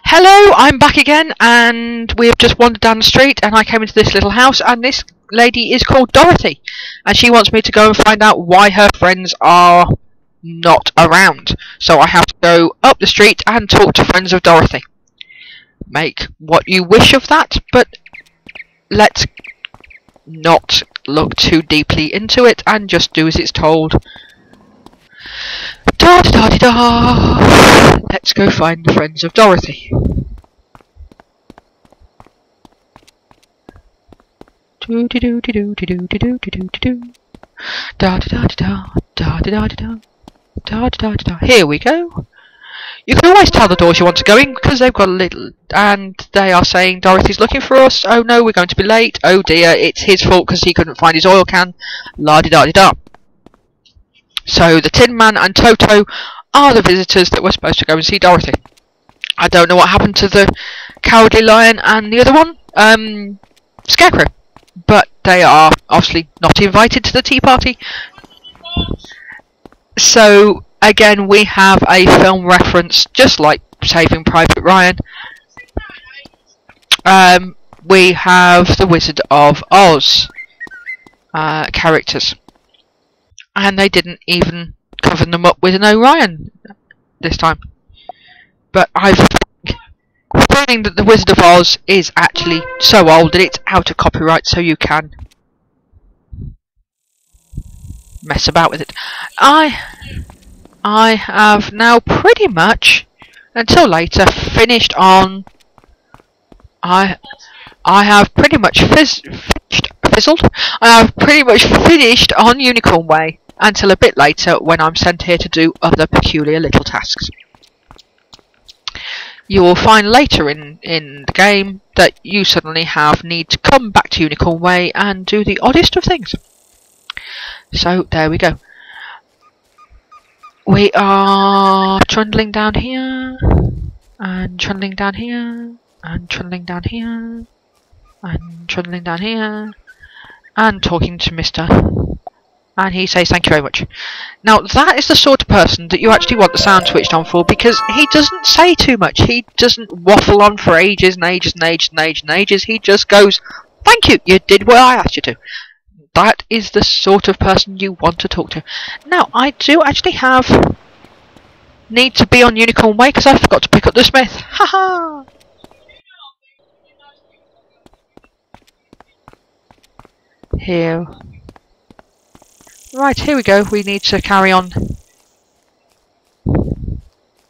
Hello, I'm back again, and we've just wandered down the street, and I came into this little house, and this lady is called Dorothy, and she wants me to go and find out why her friends are not around. So I have to go up the street and talk to friends of Dorothy. Make what you wish of that, but let's not look too deeply into it and just do as it's told. Da da da da da. Let's go find the friends of Dorothy. Do do do do do do do do do do. Da da da da da da da da da da da da. Here we go. You can always tell the doors you want to go in because they've got a little, and they are saying Dorothy's looking for us. Oh no, we're going to be late. Oh dear, it's his fault because he couldn't find his oil can. La di da di da. So the Tin Man and Toto are the visitors that were supposed to go and see Dorothy. I don't know what happened to the Cowardly Lion and the other one, Scarecrow, but they are obviously not invited to the tea party. So again, we have a film reference, just like Saving Private Ryan. We have the Wizard of Oz characters. And they didn't even cover them up with an Orion this time. But I'm feeling that the Wizard of Oz is actually so old that it's out of copyright, so you can mess about with it. I have now pretty much, until later, finished on. I have pretty much fizzled. I have pretty much finished on Unicorn Way. Until a bit later when I'm sent here to do other peculiar little tasks. You will find later in the game that you suddenly need to come back to Unicorn Way and do the oddest of things. So there we go. We are trundling down here, and trundling down here, and trundling down here, and trundling down here, and talking to Mr. And he says thank you very much. Now that is the sort of person that you actually want the sound switched on for, because he doesn't say too much. He doesn't waffle on for ages and ages and ages and ages and ages. He just goes, thank you, you did what I asked you to. That is the sort of person you want to talk to. Now I do actually need to be on Unicorn Way because I forgot to pick up the Smith. Haha. Here. Right, here we go. We need to carry on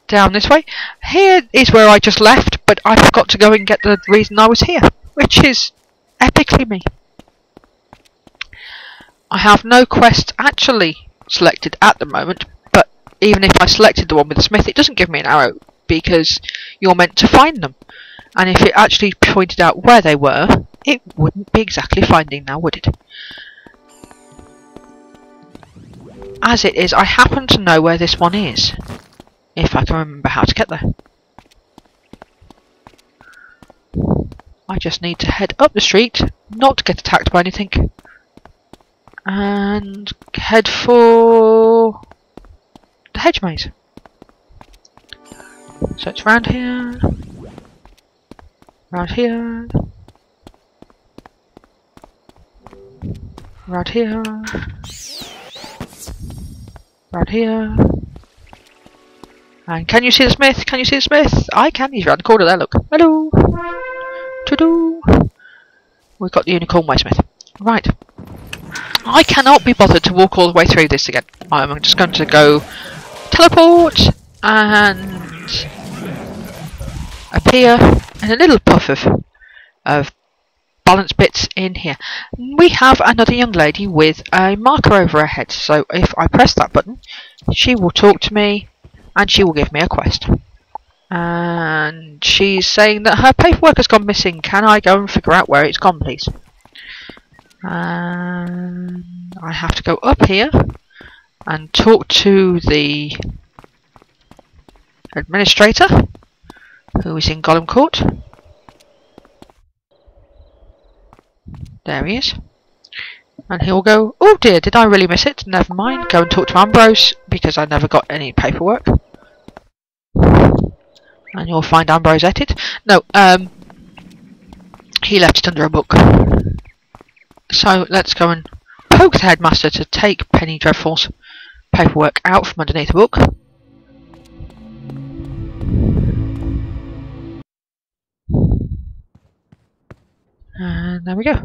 down this way. Here is where I just left, but I forgot to go and get the reason I was here, which is epically me. I have no quest actually selected at the moment, but even if I selected the one with the Smith, it doesn't give me an arrow, because you're meant to find them. And if it actually pointed out where they were, it wouldn't be exactly finding now, would it? As it is, I happen to know where this one is, if I can remember how to get there. I just need to head up the street, not to get attacked by anything, and head for the hedge maze. So it's round here, round here, round here, round here. And can you see the Smith? Can you see the Smith? I can. He's round the corner there, look. Hello. To-do. We've got the Unicorn Way Smith. Right. I cannot be bothered to walk all the way through this again. I'm just going to go teleport and appear in a little puff of balance bits in here. We have another young lady with a marker over her head, so if I press that button, she will talk to me and she will give me a quest. And she's saying that her paperwork has gone missing. Can I go and figure out where it's gone, please? And I have to go up here and talk to the administrator, who is in Gollum Court. There he is. And he'll go, oh dear, did I really miss it? Never mind, go and talk to Ambrose, because I never got any paperwork. And you'll find Ambrose ate it. No, he left it under a book. So let's go and poke the headmaster to take Penny Dreadful's paperwork out from underneath the book. And there we go.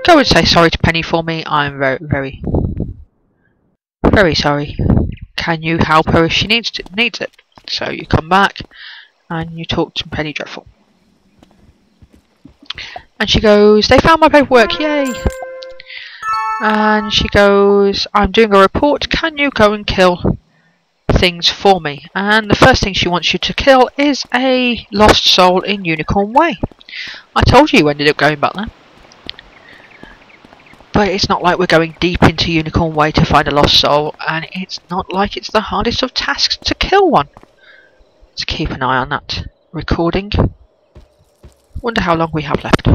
Go and say sorry to Penny for me. I'm very, very sorry. Can you help her if she needs it? So you come back and you talk to Penny Dreadful. And she goes, they found my paperwork, yay! And she goes, I'm doing a report, can you go and kill things for me? And the first thing she wants you to kill is a lost soul in Unicorn Way. I told you ended up going back there. But it's not like we're going deep into Unicorn Way to find a lost soul, and it's not like it's the hardest of tasks to kill one. Let's keep an eye on that recording. Wonder how long we have left.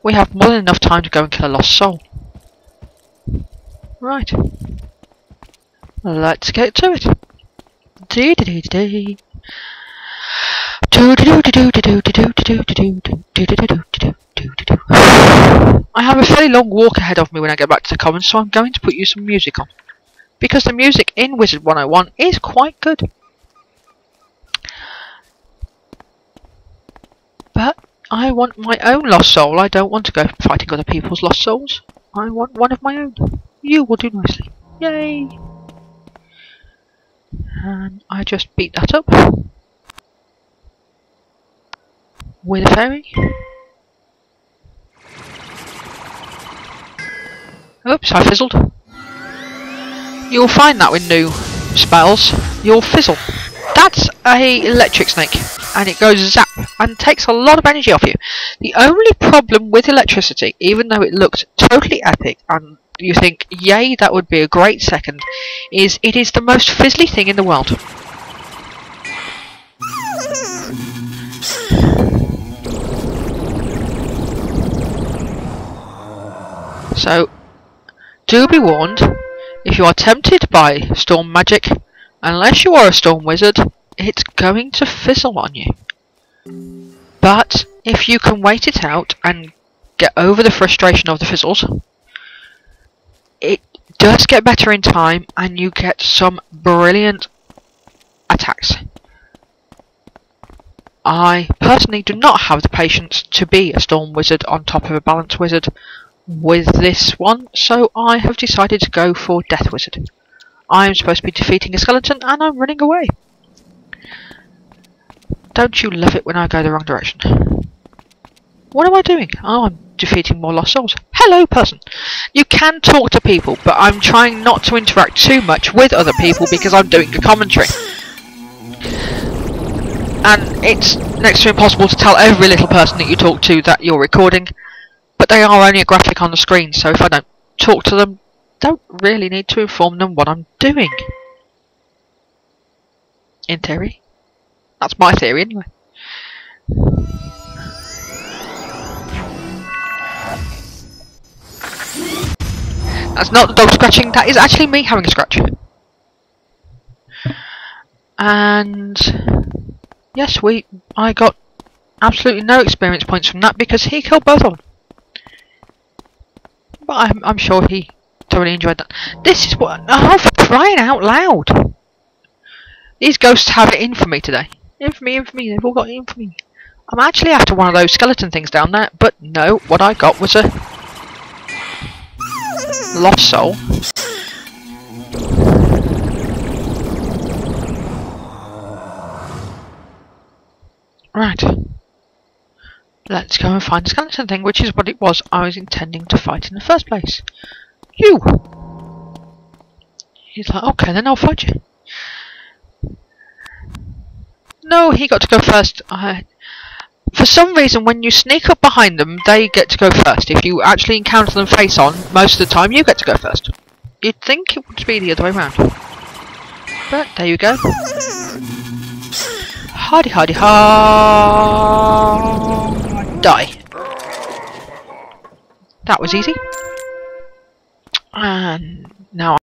We have more than enough time to go and kill a lost soul. Right. Let's get to it. I have a fairly long walk ahead of me when I get back to the Commons, so I'm going to put you some music on. Because the music in Wizard101 is quite good. But I want my own lost soul. I don't want to go fighting other people's lost souls. I want one of my own. You will do nicely. Yay! And I just beat that up with a fairy. Oops, I fizzled. You'll find that with new spells, you'll fizzle. That's a electric snake, and it goes zap and takes a lot of energy off you. The only problem with electricity, even though it looked totally epic and you think, yay, that would be a great second, is it is the most fizzly thing in the world. So, do be warned, if you are tempted by storm magic, unless you are a storm wizard, it's going to fizzle on you. But if you can wait it out and get over the frustration of the fizzles, it does get better in time and you get some brilliant attacks. I personally do not have the patience to be a storm wizard on top of a balance wizard with this one, so I have decided to go for Death Wizard. I'm supposed to be defeating a skeleton and I'm running away. Don't you love it when I go the wrong direction? What am I doing? Oh, I'm defeating more lost souls. Hello, person. You can talk to people, but I'm trying not to interact too much with other people because I'm doing a commentary. And it's next to impossible to tell every little person that you talk to that you're recording, but they are only a graphic on the screen, so if I don't talk to them, don't really need to inform them what I'm doing. In theory. That's my theory anyway. That's not the dog scratching, that is actually me having a scratch. And yes, I got absolutely no experience points from that because he killed both of them. But I'm sure he thoroughly enjoyed that. This is what, oh, for crying out loud! These ghosts have it in for me today. Infamy, they've all got it in for me. I'm actually after one of those skeleton things down there, but no, what I got was a lost soul. Right. Let's go and find the skeleton thing, which is what it was I was intending to fight in the first place. You! He's like, okay, then I'll fight you. No, he got to go first. For some reason, when you sneak up behind them, they get to go first. If you actually encounter them face on, most of the time you get to go first. You'd think it would be the other way around. But there you go. Hardy hardy ha! Die. That was easy. And now